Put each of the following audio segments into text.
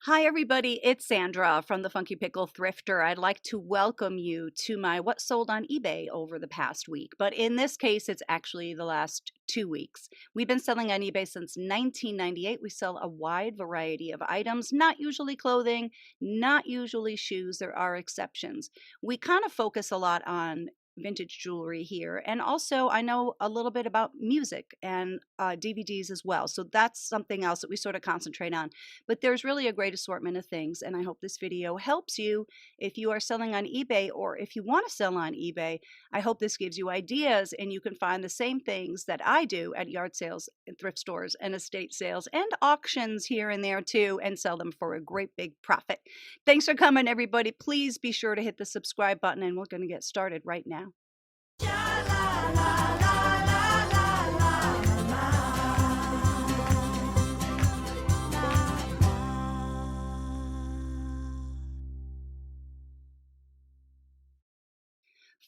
Hi, everybody. It's Sandra from the Funky Pickle Thrifter. I'd like to welcome you to my What Sold on eBay over the past week. But in this case, it's actually the last 2 weeks. We've been selling on eBay since 1998. We sell a wide variety of items, not usually clothing, not usually shoes. There are exceptions. We kind of focus a lot on vintage jewelry here. And also, I know a little bit about music and DVDs as well. So that's something else that we sort of concentrate on. But there's really a great assortment of things, and I hope this video helps you if you are selling on eBay or if you want to sell on eBay. I hope this gives you ideas, and you can find the same things that I do at yard sales and thrift stores and estate sales and auctions here and there too, and sell them for a great big profit. Thanks for coming, everybody. Please be sure to hit the subscribe button, and we're going to get started right now.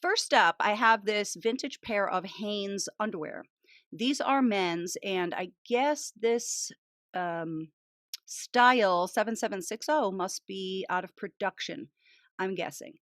First up, I have this vintage pair of Hanes underwear. These are men's, and I guess this style 7760 must be out of production, I'm guessing.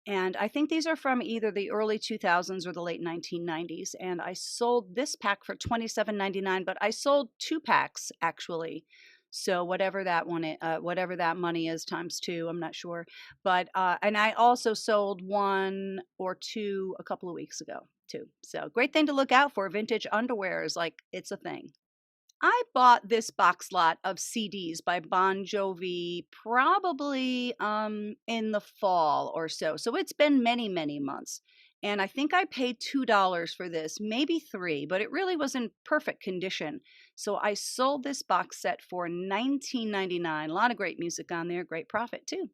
And I think these are from either the early 2000s or the late 1990s. And I sold this pack for $27.99, but I sold 2 packs actually. So whatever that one, whatever that money is times 2, I'm not sure. But and I also sold 1 or 2 a couple of weeks ago too. So great thing to look out for. Vintage underwear is like it's a thing. I bought this box lot of CDs by Bon Jovi probably in the fall or so. So it's been many, many months. And I think I paid $2 for this, maybe 3, but it really was in perfect condition. So I sold this box set for $19.99. A lot of great music on there, great profit too.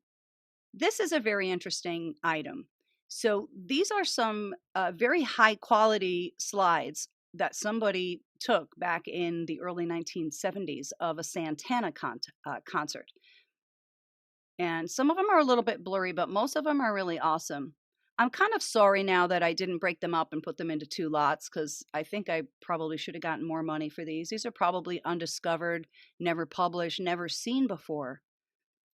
This is a very interesting item. So these are some very high quality slides that somebody took back in the early 1970s of a Santana concert. And some of them are a little bit blurry, but most of them are really awesome. I'm kind of sorry now that I didn't break them up and put them into 2 lots because I think I probably should have gotten more money for these. These are probably undiscovered, never published, never seen before,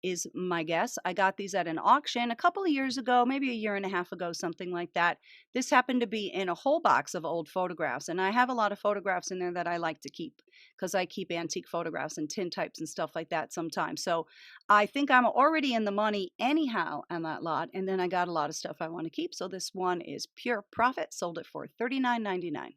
is my guess. I got these at an auction a couple of years ago, maybe a year and a half ago, something like that. This happened to be in a whole box of old photographs, and I have a lot of photographs in there that I like to keep because I keep antique photographs and tintypes and stuff like that sometimes. So I think I'm already in the money anyhow on that lot, and then I got a lot of stuff I want to keep. So this one is pure profit, sold it for $39.99.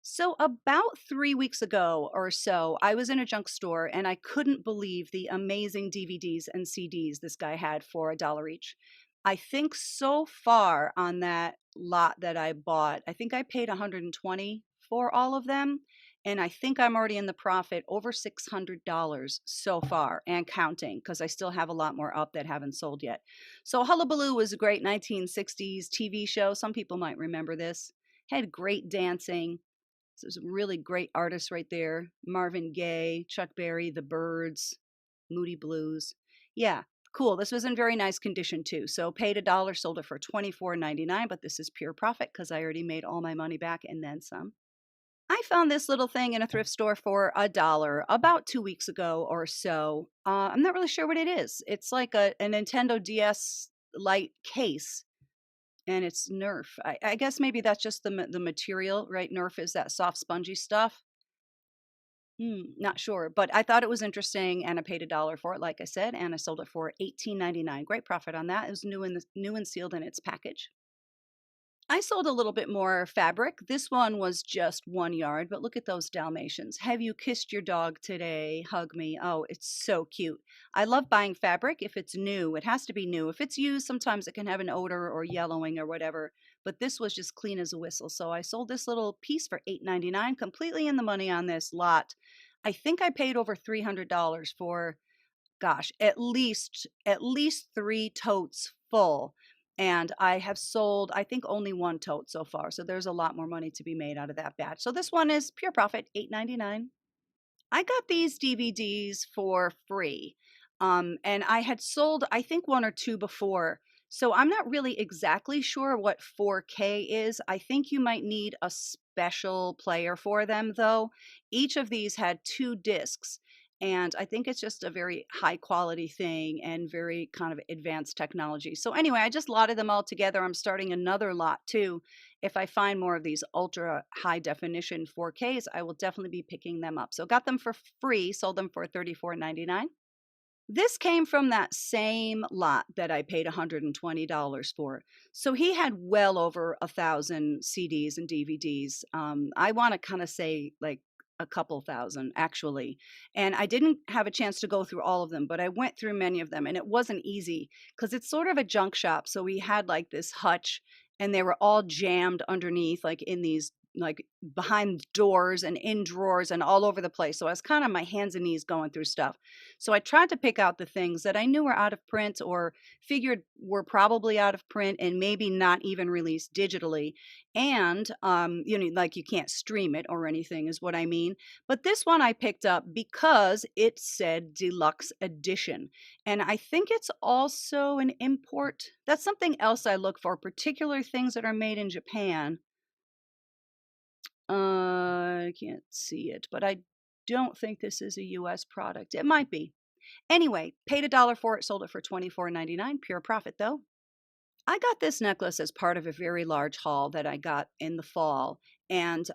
So about 3 weeks ago or so, I was in a junk store and I couldn't believe the amazing DVDs and CDs this guy had for $1 each. I think so far on that lot that I bought, I think I paid $120 for all of them. And I think I'm already in the profit over $600 so far and counting because I still have a lot more up that haven't sold yet. So Hullabaloo was a great 1960s TV show. Some people might remember this. Had great dancing. So there's some really great artists right there. Marvin Gaye, Chuck Berry, The Byrds, Moody Blues. Yeah, cool. This was in very nice condition too. So paid $1, sold it for $24.99, but this is pure profit because I already made all my money back and then some. I found this little thing in a thrift store for $1 about 2 weeks ago or so. I'm not really sure what it is. It's like a Nintendo DS Lite case. And it's Nerf. I guess maybe that's just the material, right? Nerf is that soft, spongy stuff. Not sure, but I thought it was interesting, and I paid $1 for it, like I said, and I sold it for $18.99. Great profit on that. It was new and sealed in its package. I sold a little bit more fabric. This one was just 1 yard, but look at those Dalmatians. Have you kissed your dog today? Hug me. Oh, it's so cute. I love buying fabric if it's new. It has to be new. If it's used, sometimes it can have an odor or yellowing or whatever, but this was just clean as a whistle. So I sold this little piece for $8.99, completely in the money on this lot. I think I paid over $300 for, gosh, at least 3 totes full. And I have sold, I think, only 1 tote so far. So there's a lot more money to be made out of that batch. So this one is pure profit, $8.99. I got these DVDs for free. And I had sold, I think, 1 or 2 before. So I'm not really exactly sure what 4K is. I think you might need a special player for them, though. Each of these had 2 discs. And I think it's just a very high quality thing and very kind of advanced technology. So anyway, I just lotted them all together. I'm starting another lot too. If I find more of these ultra high definition 4Ks, I will definitely be picking them up. So got them for free, sold them for $34.99. This came from that same lot that I paid $120 for. So he had well over 1,000 CDs and DVDs. I want to kind of say like a couple thousand actually. And I didn't have a chance to go through all of them, but I went through many of them and it wasn't easy because it's sort of a junk shop. So we had like this hutch and they were all jammed underneath, like in these like behind doors and in drawers and all over the place. So I was kind of my hands and knees going through stuff. So I tried to pick out the things that I knew were out of print or figured were probably out of print and maybe not even released digitally. And, like you can't stream it or anything is what I mean. But this one I picked up because it said deluxe edition. And I think it's also an import. That's something else I look for, particular things that are made in Japan. I can't see it, but I don't think this is a US product. It might be. Anyway, paid $1 for it, sold it for $24.99. Pure profit though. I got this necklace as part of a very large haul that I got in the fall. And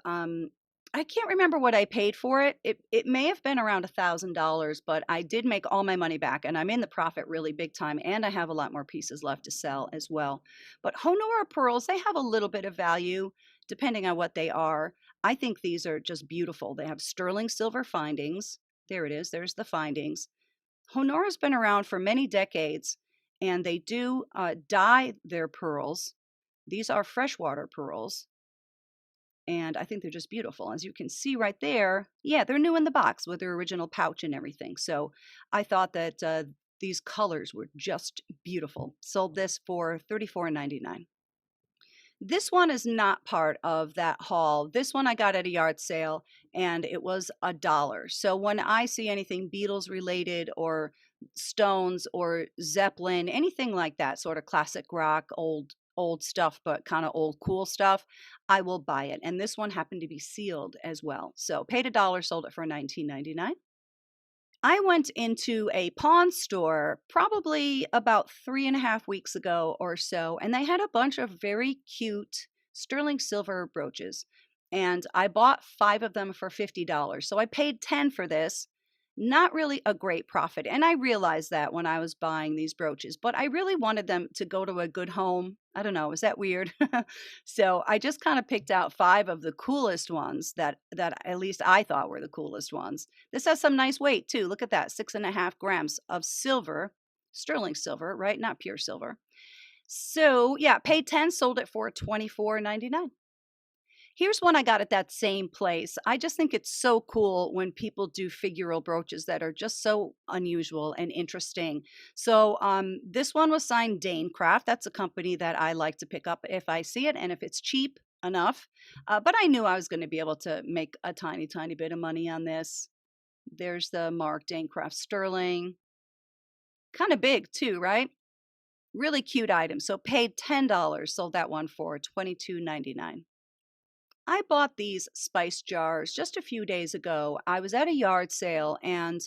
I can't remember what I paid for it. It may have been around $1,000, but I did make all my money back and I'm in the profit really big time. And I have a lot more pieces left to sell as well. But Honora pearls, they have a little bit of value depending on what they are. I think these are just beautiful. They have sterling silver findings. There it is. There's the findings. Honora's been around for many decades, and they do dye their pearls. These are freshwater pearls, and I think they're just beautiful. As you can see right there, yeah, they're new in the box with their original pouch and everything. So I thought that these colors were just beautiful. Sold this for $34.99. This one is not part of that haul. This one I got at a yard sale and it was $1. So when I see anything Beatles related or Stones or Zeppelin, anything like that, sort of classic rock, old stuff, but kind of old cool stuff, I will buy it. And this one happened to be sealed as well. So paid $1, sold it for $19.99. I went into a pawn store probably about 3.5 weeks ago or so, and they had a bunch of very cute sterling silver brooches. And I bought 5 of them for $50. So I paid 10 for this. Not really a great profit. And I realized that when I was buying these brooches, but I really wanted them to go to a good home. I don't know, is that weird? So I just kind of picked out 5 of the coolest ones that at least I thought were the coolest ones. This has some nice weight too. Look at that, 6.5 grams of silver, sterling silver, right? Not pure silver. So yeah, paid 10, sold it for $24.99. Here's one I got at that same place. I just think it's so cool when people do figural brooches that are just so unusual and interesting. So this one was signed Dane Craft. That's a company that I like to pick up if I see it and if it's cheap enough. But I knew I was going to be able to make a tiny, tiny bit of money on this. There's the mark Dane Craft Sterling. Kind of big too, right? Really cute item. So paid $10, sold that one for $22.99. I bought these spice jars just a few days ago. I was at a yard sale and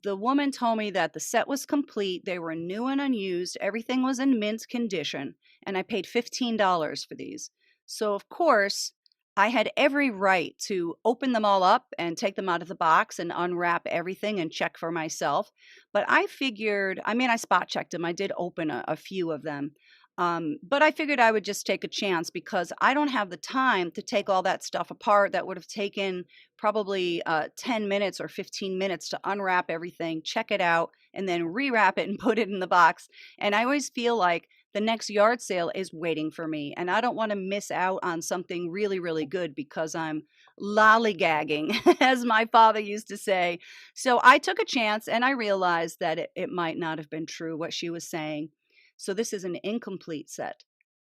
the woman told me that the set was complete. They were new and unused. Everything was in mint condition. And I paid $15 for these. So, of course, I had every right to open them all up and take them out of the box and unwrap everything and check for myself. But I figured, I spot checked them. I did open a few of them. But I figured I would just take a chance because I don't have the time to take all that stuff apart. That would have taken probably 10 minutes or 15 minutes to unwrap everything, check it out, and then rewrap it and put it in the box. And I always feel like the next yard sale is waiting for me. And I don't want to miss out on something really, really good because I'm lollygagging, as my father used to say. So I took a chance and I realized that it might not have been true what she was saying. So this is an incomplete set.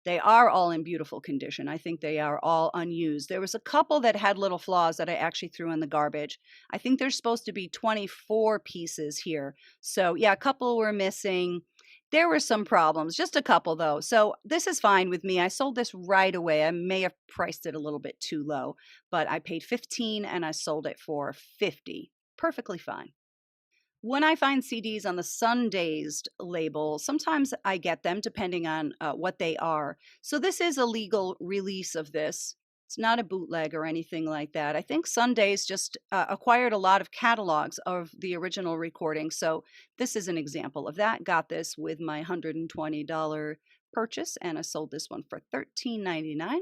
They are all in beautiful condition. I think they are all unused. There was a couple that had little flaws that I actually threw in the garbage. I think there's supposed to be 24 pieces here. So yeah, a couple were missing. There were some problems, just a couple though. So this is fine with me. I sold this right away. I may have priced it a little bit too low, but I paid $15 and I sold it for $50. Perfectly fine. When I find CDs on the Sundazed label, sometimes I get them depending on what they are. So this is a legal release of this. It's not a bootleg or anything like that. I think Sundays just acquired a lot of catalogs of the original recording. So this is an example of that. Got this with my $120 purchase, and I sold this one for $13.99.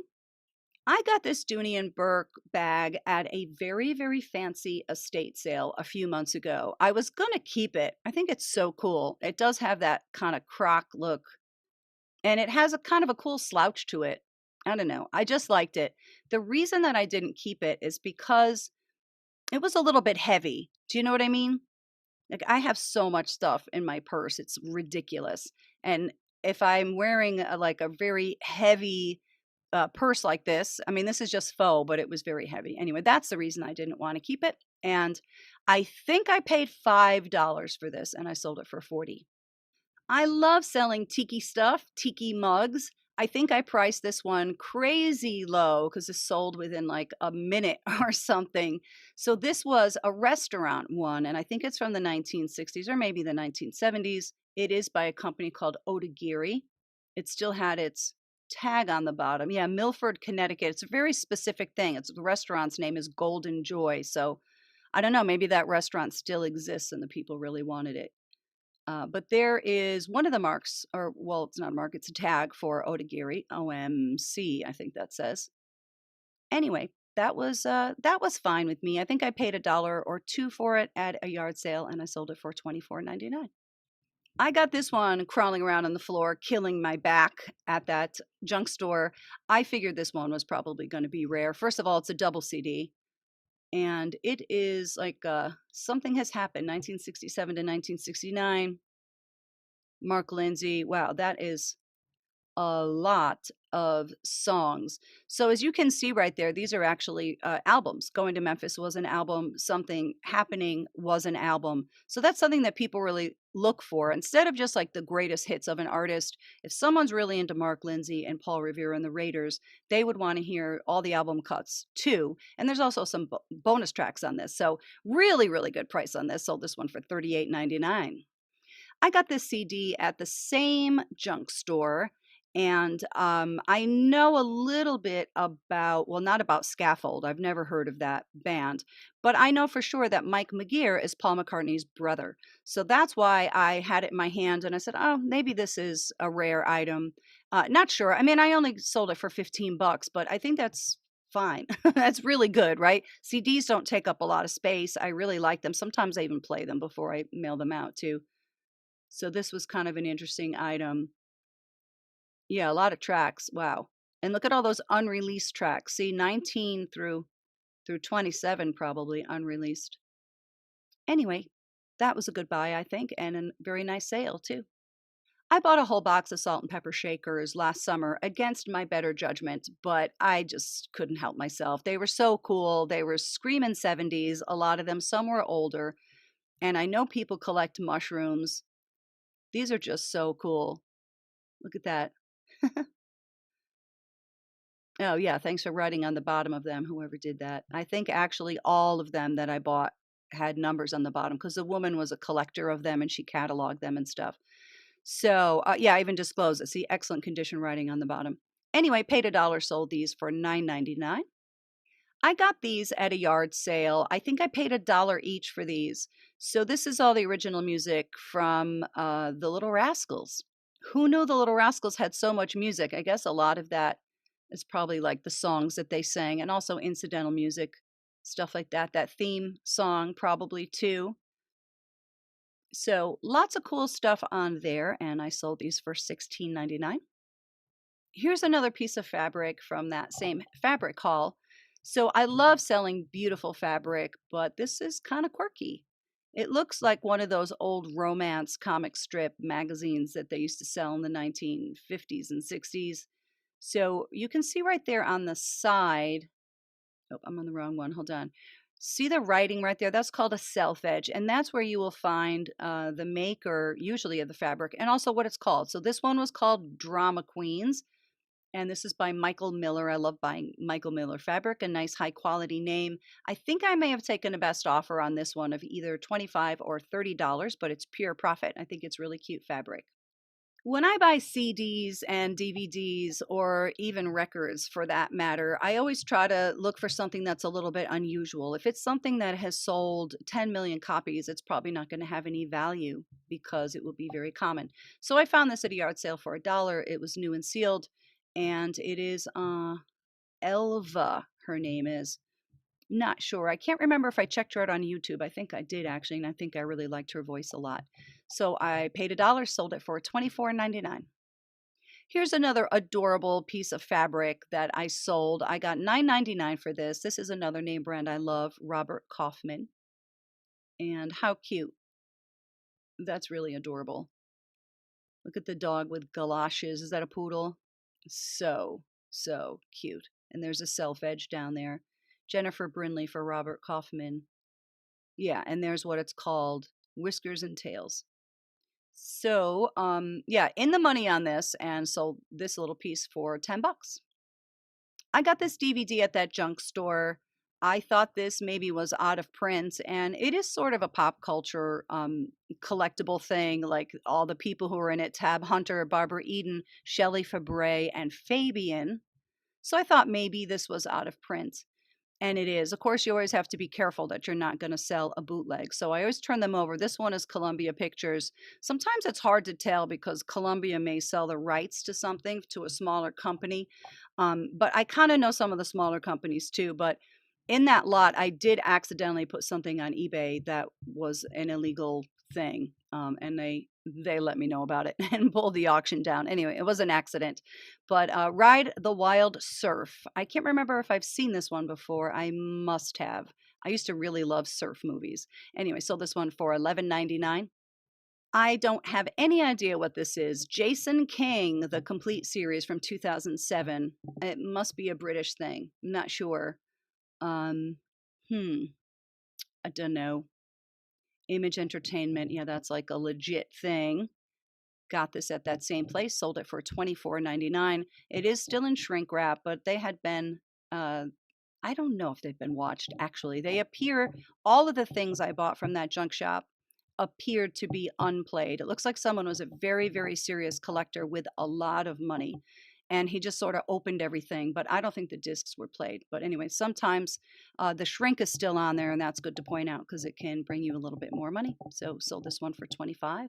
I got this Dooney and Burke bag at a very, very fancy estate sale a few months ago. I was going to keep it. I think it's so cool. It does have that kind of croc look, and it has a kind of a cool slouch to it. I don't know. I just liked it. The reason that I didn't keep it is because it was a little bit heavy. Do you know what I mean? Like, I have so much stuff in my purse. It's ridiculous. And if I'm wearing like a very heavy purse like this. I mean, this is just faux, but it was very heavy. Anyway, that's the reason I didn't want to keep it. And I think I paid $5 for this, and I sold it for 40. I love selling tiki stuff, Tiki Mugs. I think I priced this one crazy low because it sold within like a minute or something. So this was a restaurant one, and I think it's from the 1960s or maybe the 1970s. It is by a company called Otagiri. It still had its tag on the bottom. Yeah, Milford, Connecticut. It's a very specific thing. The restaurant's name is Golden Joy. So I don't know, maybe that restaurant still exists and the people really wanted it. But there is one of the marks, or well, it's not a mark, it's a tag for Otagiri, OMC, I think that says. Anyway, that was fine with me. I think I paid $1 or $2 for it at a yard sale, and I sold it for $24.99. I got this one crawling around on the floor, killing my back at that junk store. I figured this one was probably going to be rare. First of all, it's a double CD, and it is like Something Has Happened, 1967 to 1969. Mark Lindsay. Wow, that is a lot of songs. So as you can see right there, these are actually albums. Going to Memphis was an album. Something Happening was an album. So that's something that people really look for. Instead of just like the greatest hits of an artist, if someone's really into Mark Lindsay and Paul Revere and the Raiders, they would want to hear all the album cuts too. And there's also some bonus tracks on this. So really, really good price on this. Sold this one for $38.99. I got this CD at the same junk store, and I know a little bit about, well, not about Scaffold. I've never heard of that band, but I know for sure that Mike McGear is Paul McCartney's brother. So that's why I had it in my hand, and I said, oh, maybe this is a rare item. Not sure. I mean, I only sold it for $15, but I think that's fine. That's really good, right? CDs don't take up a lot of space. I really like them. Sometimes I even play them before I mail them out too. So this was kind of an interesting item. Yeah, a lot of tracks. Wow. And look at all those unreleased tracks. See, 19 through 27 probably unreleased. Anyway, that was a good buy, I think, and a very nice sale too. I bought a whole box of salt and pepper shakers last summer against my better judgment, but I just couldn't help myself. They were so cool. They were screaming 70s, a lot of them. Some were older. And I know people collect mushrooms. These are just so cool. Look at that. Oh, yeah. Thanks for writing on the bottom of them, whoever did that. I think actually all of them that I bought had numbers on the bottom because the woman was a collector of them and she cataloged them and stuff. So, yeah, I even disclosed it. See, excellent condition writing on the bottom. Anyway, paid $1, sold these for $9.99. I got these at a yard sale. I think I paid $1 each for these. So this is all the original music from the Little Rascals. Who knew the Little Rascals had so much music? I guess a lot of that is probably like the songs that they sang and also incidental music, stuff like that. That theme song probably too. So lots of cool stuff on there, and I sold these for $16.99. Here's another piece of fabric from that same fabric haul. So I love selling beautiful fabric, but this is kind of quirky. It looks like one of those old romance comic strip magazines that they used to sell in the 1950s and 60s. So you can see right there on the side. Oh, I'm on the wrong one. Hold on. See the writing right there? That's called a self edge. And that's where you will find the maker, usually of the fabric, and also what it's called. So this one was called Drama Queens. And this is by Michael Miller. I love buying Michael Miller fabric, a nice high quality name. I think I may have taken a best offer on this one of either $25 or $30, but it's pure profit. I think it's really cute fabric. When I buy CDs and DVDs or even records for that matter, I always try to look for something that's a little bit unusual. If it's something that has sold 10 million copies, it's probably not going to have any value because it will be very common. So I found this at a yard sale for $1. It was new and sealed, and it is Elva, her name is. Not sure. I can't remember if I checked her out on YouTube. I think I did actually, and I think I really liked her voice a lot. So I paid $1, sold it for $24.99. Here's another adorable piece of fabric that I sold. I got $9.99 for this. This is another name brand I love, Robert Kaufman. And how cute. That's really adorable. Look at the dog with galoshes. Is that a poodle? So cute. And there's a self edge down there. Jennifer Brinley for Robert Kaufman. Yeah, and there's what it's called, Whiskers and Tails. So, yeah, in the money on this and sold this little piece for $10. I got this DVD at that junk store. I thought this maybe was out of print, and it is sort of a pop culture collectible thing, like all the people who are in it, Tab Hunter, Barbara Eden, Shelley Fabre, and Fabian. So I thought maybe this was out of print. And it is. Of course, you always have to be careful that you're not going to sell a bootleg. So I always turn them over. This one is Columbia Pictures. Sometimes it's hard to tell because Columbia may sell the rights to something to a smaller company. But I kind of know some of the smaller companies too. But in that lot, I did accidentally put something on eBay that was an illegal thing. And they let me know about it and pulled the auction down. Anyway, it was an accident. But Ride the Wild Surf. I can't remember if I've seen this one before. I must have. I used to really love surf movies. Anyway, sold this one for $11.99. I don't have any idea what this is. Jason King, the complete series from 2007. It must be a British thing. I'm not sure. I don't know. Image Entertainment. Yeah, that's like a legit thing. Got this at that same place, sold it for $24.99. It is still in shrink wrap, but they had been, I don't know if they've been watched actually. They appear, all of the things I bought from that junk shop appeared to be unplayed. It looks like someone was a very, very serious collector with a lot of money. And he just sort of opened everything, but I don't think the discs were played. But anyway, sometimes the shrink is still on there, and that's good to point out because it can bring you a little bit more money. So sold this one for $25.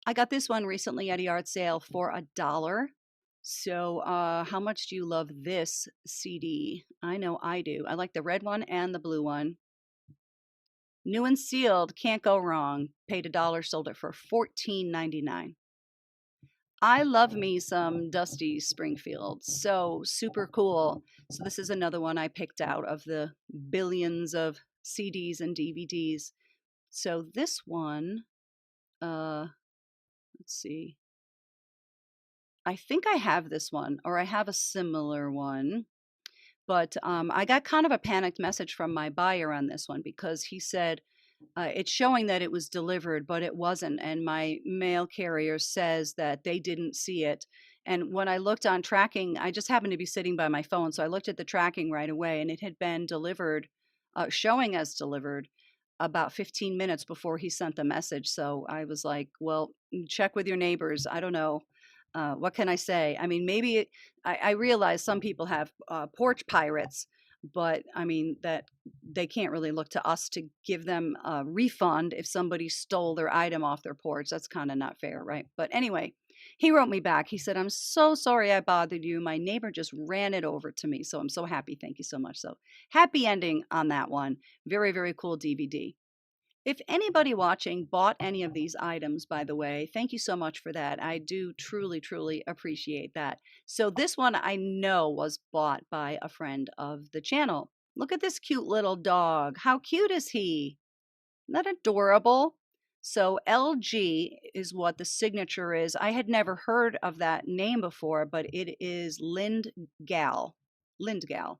I got this one recently at a yard sale for $1. So how much do you love this CD? I know I do. I like the red one and the blue one. New and sealed, can't go wrong. Paid $1, sold it for $14.99. I love me some Dusty Springfield. So super cool. So this is another one I picked out of the billions of CDs and DVDs. So this one, let's see. I think I have this one, or I have a similar one. But I got kind of a panicked message from my buyer on this one because he said, it's showing that it was delivered, but it wasn't. And my mail carrier says that they didn't see it. And when I looked on tracking, I just happened to be sitting by my phone. So I looked at the tracking right away and it had been delivered, showing as delivered about 15 minutes before he sent the message. So I was like, well, check with your neighbors. I don't know. What can I say? I mean, maybe I realize some people have porch pirates, but I mean that they can't really look to us to give them a refund if somebody stole their item off their porch. That's kind of not fair, right? But anyway, he wrote me back. He said, I'm so sorry I bothered you. My neighbor just ran it over to me. So I'm so happy. Thank you so much. So happy ending on that one. Very, very cool DVD. If anybody watching bought any of these items, by the way, thank you so much for that. I do truly, truly appreciate that. So this one I know was bought by a friend of the channel. Look at this cute little dog. How cute is he? Isn't that adorable? So LG is what the signature is. I had never heard of that name before, but it is Lindgal. Lindgal.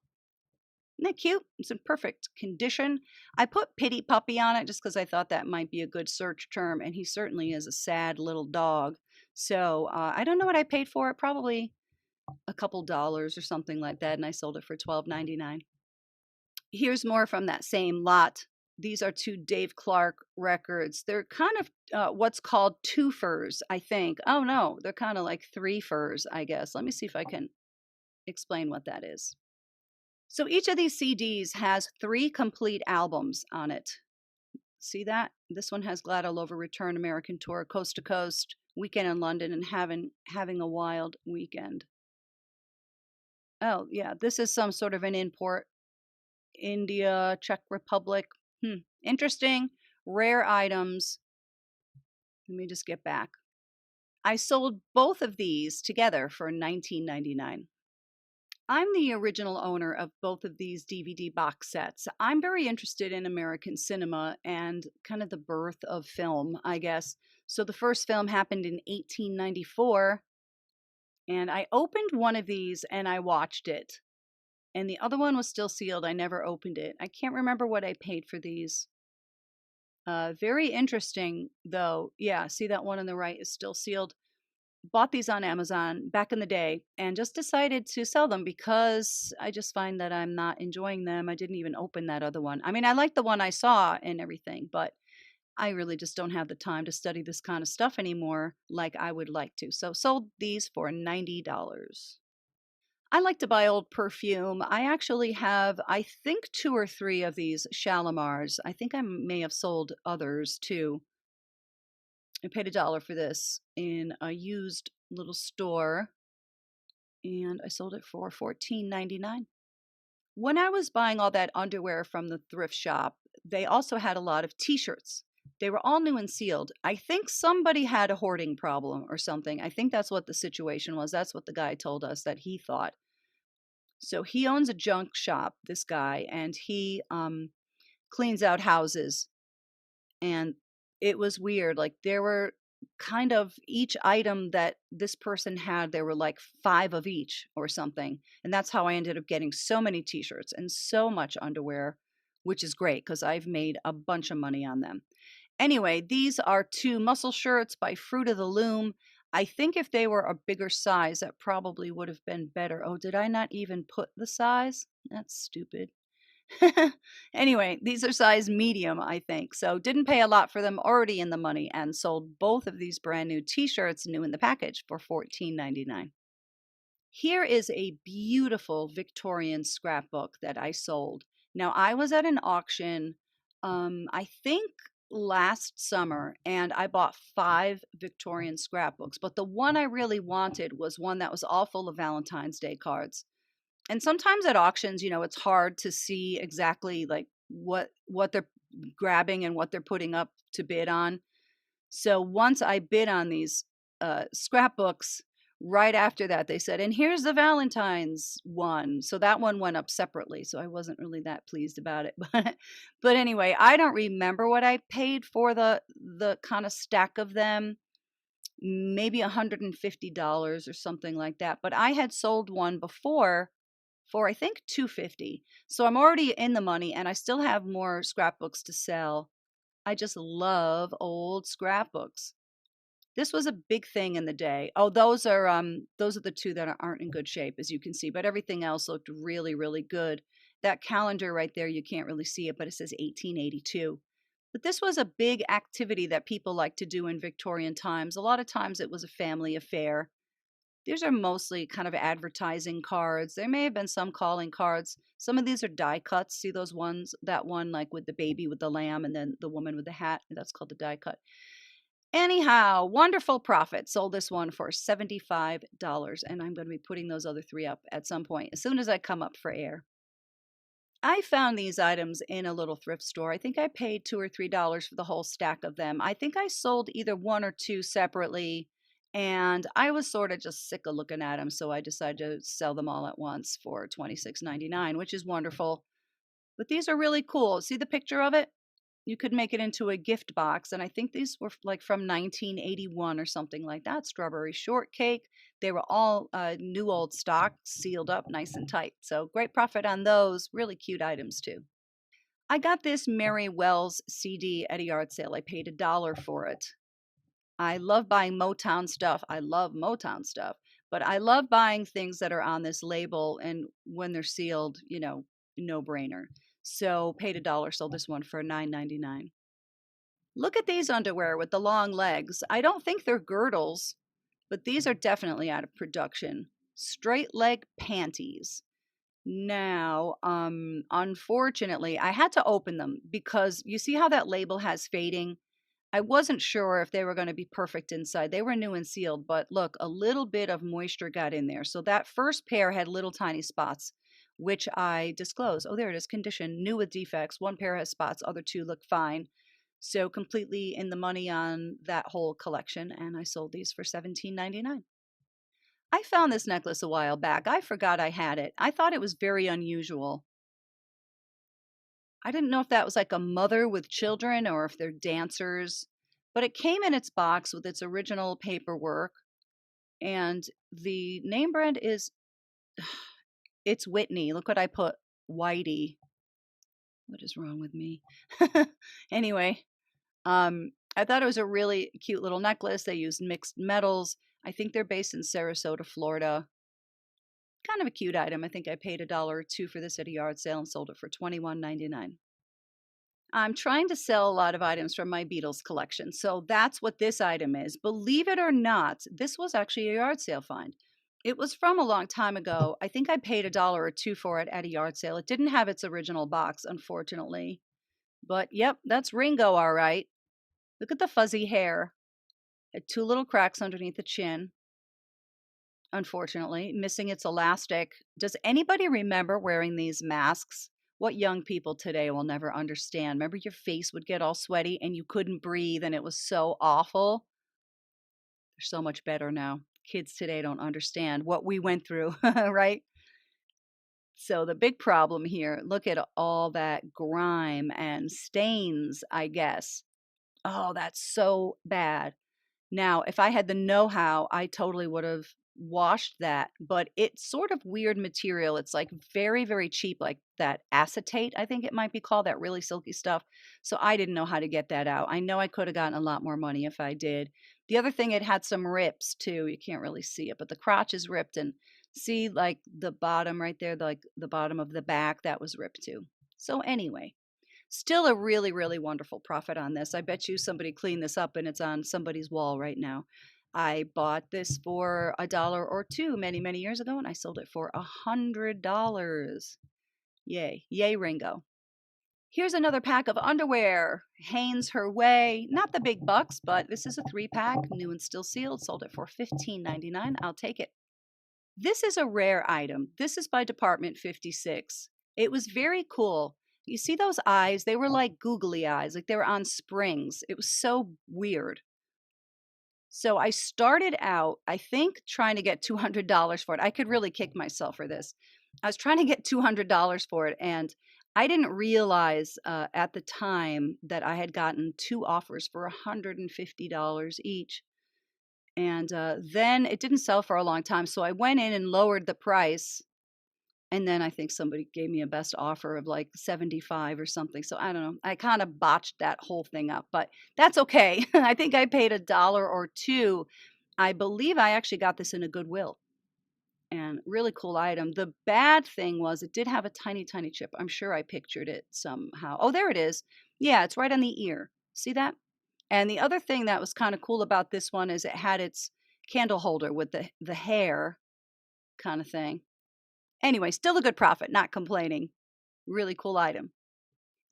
Isn't that cute? It's in perfect condition. I put Pity Puppy on it just because I thought that might be a good search term, and he certainly is a sad little dog. So I don't know what I paid for it. Probably a couple dollars or something like that, and I sold it for $12.99. Here's more from that same lot. These are two Dave Clark records. They're kind of what's called two furs, I think. Oh no, they're kind of like three furs, I guess. Let me see if I can explain what that is. So each of these CDs has 3 complete albums on it. See that? This one has Glad All Over Return, American Tour, Coast to Coast, Weekend in London, and having a Wild Weekend. Oh yeah, this is some sort of an import. India, Czech Republic. Interesting. Rare items. Let me just get back. I sold both of these together for $19.99. I'm the original owner of both of these DVD box sets. I'm very interested in American cinema and kind of the birth of film, I guess. So the first film happened in 1894, and I opened one of these and I watched it. And the other one was still sealed. I never opened it. I can't remember what I paid for these. Very interesting, though. Yeah, see that one on the right is still sealed. Bought these on Amazon back in the day and just decided to sell them because I just find that I'm not enjoying them. I didn't even open that other one. I mean, I like the one I saw and everything, but I really just don't have the time to study this kind of stuff anymore like I would like to. So sold these for $90. I like to buy old perfume. I actually have, I think, 2 or 3 of these Shalimars. I think I may have sold others too. I paid $1 for this in a used little store, and I sold it for $14.99. When I was buying all that underwear from the thrift shop, they also had a lot of t-shirts. They were all new and sealed. I think somebody had a hoarding problem or something. I think that's what the situation was. That's what the guy told us that he thought. So he owns a junk shop, this guy, and he cleans out houses. And it was weird. Like there were kind of each item that this person had, there were like 5 of each or something. And that's how I ended up getting so many t-shirts and so much underwear, which is great because I've made a bunch of money on them. Anyway, these are 2 muscle shirts by Fruit of the Loom. I think if they were a bigger size, that probably would have been better. Oh, did I not even put the size? That's stupid. Anyway, these are size medium, I think. So didn't pay a lot for them, already in the money, and sold both of these brand new t-shirts, new in the package, for $14.99. Here is a beautiful Victorian scrapbook that I sold. Now, I was at an auction, I think last summer, and I bought 5 Victorian scrapbooks, but the one I really wanted was one that was all full of Valentine's Day cards. And sometimes at auctions, it's hard to see exactly like what they're grabbing and what they're putting up to bid on. So once I bid on these scrapbooks, right after that they said, and here's the Valentine's one. So that one went up separately. So I wasn't really that pleased about it. But anyway, I don't remember what I paid for the kind of stack of them. Maybe $150 or something like that. But I had sold one before for I think $250. So I'm already in the money and I still have more scrapbooks to sell. I just love old scrapbooks. This was a big thing in the day. Oh, those are the 2 that aren't in good shape, as you can see, but everything else looked really, really good. That calendar right there, you can't really see it, but it says 1882. But this was a big activity that people like to do in Victorian times. A lot of times it was a family affair. These are mostly kind of advertising cards. There may have been some calling cards. Some of these are die cuts. See those ones? That one like with the baby with the lamb and then the woman with the hat. That's called the die cut. Anyhow, wonderful profit. Sold this one for $75. And I'm going to be putting those other 3 up at some point as soon as I come up for air. I found these items in a little thrift store. I think I paid $2 or $3 for the whole stack of them. I think I sold either 1 or 2 separately. And I was sort of just sick of looking at them, so I decided to sell them all at once for $26.99, which is wonderful. But these are really cool. See the picture of it? You could make it into a gift box, and I think these were like from 1981 or something like that. Strawberry shortcake. They were all new old stock, sealed up nice and tight. So great profit on those. Really cute items too. I got this Mary Wells CD at a yard sale. I paid $1 for it. I love buying Motown stuff. I love Motown stuff. But I love buying things that are on this label, and when they're sealed, no brainer. So paid $1, sold this one for $9.99. Look at these underwear with the long legs. I don't think they're girdles, but these are definitely out of production. Straight leg panties. Now, unfortunately, I had to open them because you see how that label has fading? I wasn't sure if they were going to be perfect inside. They were new and sealed, but look, a little bit of moisture got in there. So that first pair had little tiny spots, which I disclosed. Oh, there it is, condition, new with defects. One pair has spots, other two look fine. So completely in the money on that whole collection, and I sold these for $17.99. I found this necklace a while back. I forgot I had it. I thought it was very unusual. I didn't know if that was like a mother with children or if they're dancers, but it came in its box with its original paperwork, and the name brand is it's Whitney. Look what I put, Whitey. What is wrong with me? Anyway, I thought it was a really cute little necklace. They used mixed metals. I think they're based in Sarasota, Florida. Kind of a cute item. I think I paid $1 or $2 for this at a yard sale and sold it for $21.99. I'm trying to sell a lot of items from my Beatles collection, so that's what this item is. Believe it or not, this was actually a yard sale find. It was from a long time ago. I think I paid $1 or $2 for it at a yard sale. It didn't have its original box, unfortunately. But yep, that's Ringo, all right. Look at the fuzzy hair. Had two little cracks underneath the chin. Unfortunately, missing its elastic. Does anybody remember wearing these masks? What young people today will never understand. Remember your face would get all sweaty and you couldn't breathe and it was so awful? They're so much better now. Kids today don't understand what we went through, right? So the big problem here, look at all that grime and stains, I guess. Oh, that's so bad. Now, if I had the know-how, I totally would have washed that, but it's sort of weird material. It's like very, very cheap, like that acetate, I think it might be called, that really silky stuff. So I didn't know how to get that out. I know I could have gotten a lot more money if I did. The other thing, it had some rips too. You can't really see it, but the crotch is ripped, and see like the bottom right there, like the bottom of the back, that was ripped too. So anyway, still a really, really wonderful profit on this. I bet you somebody cleaned this up and it's on somebody's wall right now. I bought this for $1 or $2 many, many years ago, and I sold it for $100. Yay. Yay, Ringo. Here's another pack of underwear. Hanes her way. Not the big bucks, but this is a 3-pack, new and still sealed. Sold it for $15.99. I'll take it. This is a rare item. This is by Department 56. It was very cool. You see those eyes? They were like googly eyes, like they were on springs. It was so weird. So I started out, I think, trying to get $200 for it. I could really kick myself for this. I was trying to get $200 for it, and I didn't realize at the time that I had gotten 2 offers for $150 each. And then it didn't sell for a long time, so I went in and lowered the price. And then I think somebody gave me a best offer of like 75 or something. So I don't know. I kind of botched that whole thing up, but that's okay. I think I paid $1 or $2. I believe I actually got this in a Goodwill. And really cool item. The bad thing was it did have a tiny, tiny chip. I'm sure I pictured it somehow. Oh, there it is. Yeah, it's right on the ear. See that? And the other thing that was kind of cool about this one is it had its candle holder with the hair kind of thing. Anyway, still a good profit, not complaining. Really cool item.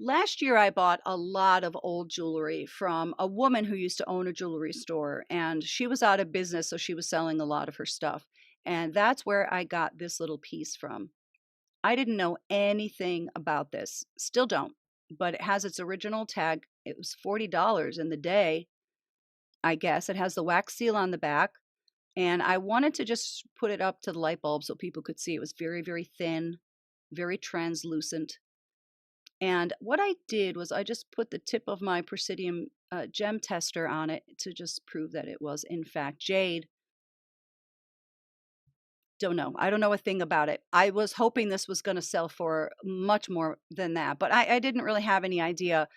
Last year, I bought a lot of old jewelry from a woman who used to own a jewelry store, and she was out of business, so she was selling a lot of her stuff. And that's where I got this little piece from. I didn't know anything about this, still don't, but it has its original tag. It was $40 in the day, I guess. It has the wax seal on the back. And I wanted to just put it up to the light bulb so people could see. It was very, very thin, very translucent. And what I did was I just put the tip of my Presidium gem tester on it to just prove that it was, in fact, jade. Don't know. I don't know a thing about it. I was hoping this was going to sell for much more than that, but I didn't really have any idea.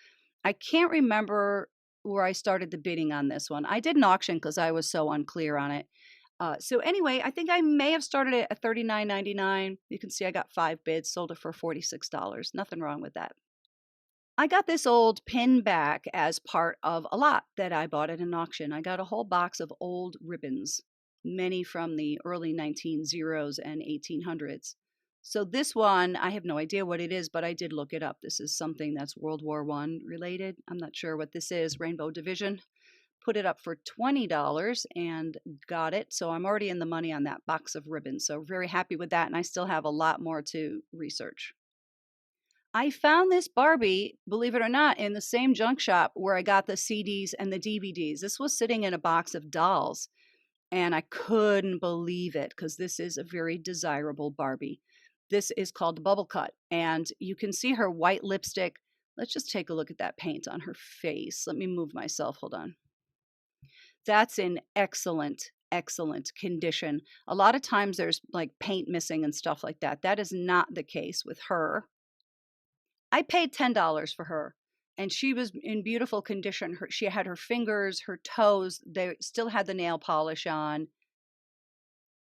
I can't remember where I started the bidding on this one. I did an auction because I was so unclear on it. So anyway, I think I may have started it at $39.99. You can see I got 5 bids, sold it for $46. Nothing wrong with that. I got this old pin back as part of a lot that I bought at an auction. I got a whole box of old ribbons, many from the early 1900s and 1800s. So this one, I have no idea what it is, but I did look it up. This is something that's World War I related. I'm not sure what this is, Rainbow Division. Put it up for $20 and got it. So I'm already in the money on that box of ribbons. So very happy with that. And I still have a lot more to research. I found this Barbie, believe it or not, in the same junk shop where I got the CDs and the DVDs. This was sitting in a box of dolls. And I couldn't believe it because this is a very desirable Barbie. This is called Bubble Cut. And you can see her white lipstick. Let's just take a look at that paint on her face. Let me move myself. Hold on. That's in excellent, excellent condition. A lot of times there's like paint missing and stuff like that. That is not the case with her. I paid $10 for her and she was in beautiful condition. She had her fingers, her toes, they still had the nail polish on.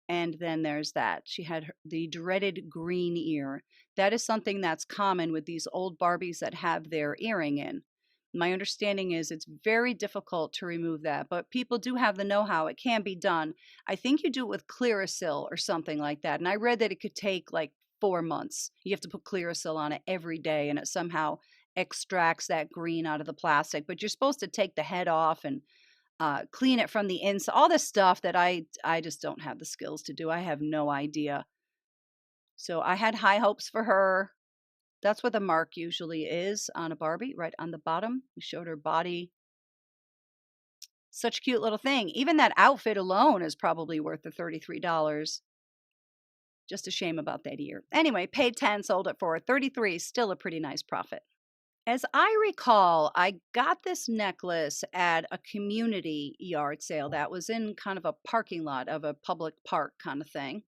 And then there's that. She had the dreaded green ear. That is something that's common with these old Barbies that have their earring in. My understanding is it's very difficult to remove that, but people do have the know-how. It can be done. I think you do it with Clearasil or something like that. And I read that it could take like 4 months. You have to put Clearasil on it every day and it somehow extracts that green out of the plastic. But you're supposed to take the head off and clean it from the inside. All this stuff that I just don't have the skills to do. I have no idea. So I had high hopes for her. That's what the mark usually is on a Barbie, right on the bottom. We showed her body. Such a cute little thing. Even that outfit alone is probably worth the $33. Just a shame about that ear. Anyway, paid 10, sold it for 33, still a pretty nice profit. As I recall, I got this necklace at a community yard sale that was in kind of a parking lot of a public park kind of thing.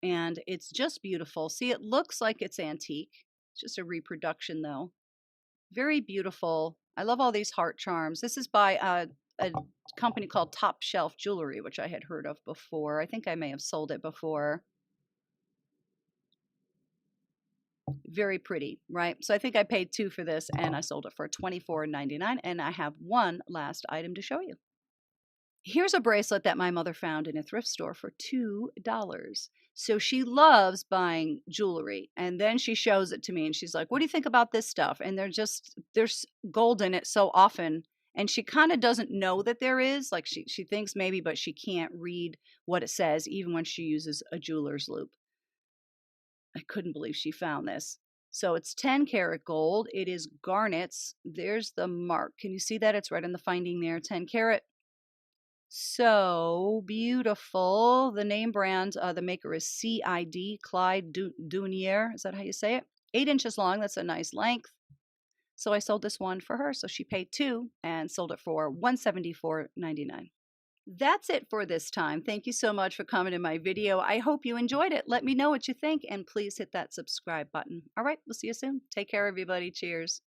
And it's just beautiful. See, it looks like it's antique. It's just a reproduction though. Very beautiful. I love all these heart charms. This is by a company called Top Shelf Jewelry, which I had heard of before. I think I may have sold it before. Very pretty, right? So I think I paid $2 for this and I sold it for $24.99. And I have one last item to show you. Here's a bracelet that my mother found in a thrift store for $2. So she loves buying jewelry. And then she shows it to me and she's like, what do you think about this stuff? And there's gold in it so often. And she kind of doesn't know that there is. Like she thinks maybe, but she can't read what it says even when she uses a jeweler's loupe. I couldn't believe she found this. So it's 10 karat gold. It is garnets. There's the mark. Can you see that? It's right in the finding there, 10 karat. So beautiful. The name brand, the maker is CID, Clyde Dunier. Is that how you say it? 8 inches long. That's a nice length. So I sold this one for her. So she paid $2 and sold it for $174.99. That's it for this time. Thank you so much for coming to my video. I hope you enjoyed it. Let me know what you think and please hit that subscribe button. All right, we'll see you soon. Take care, everybody. Cheers.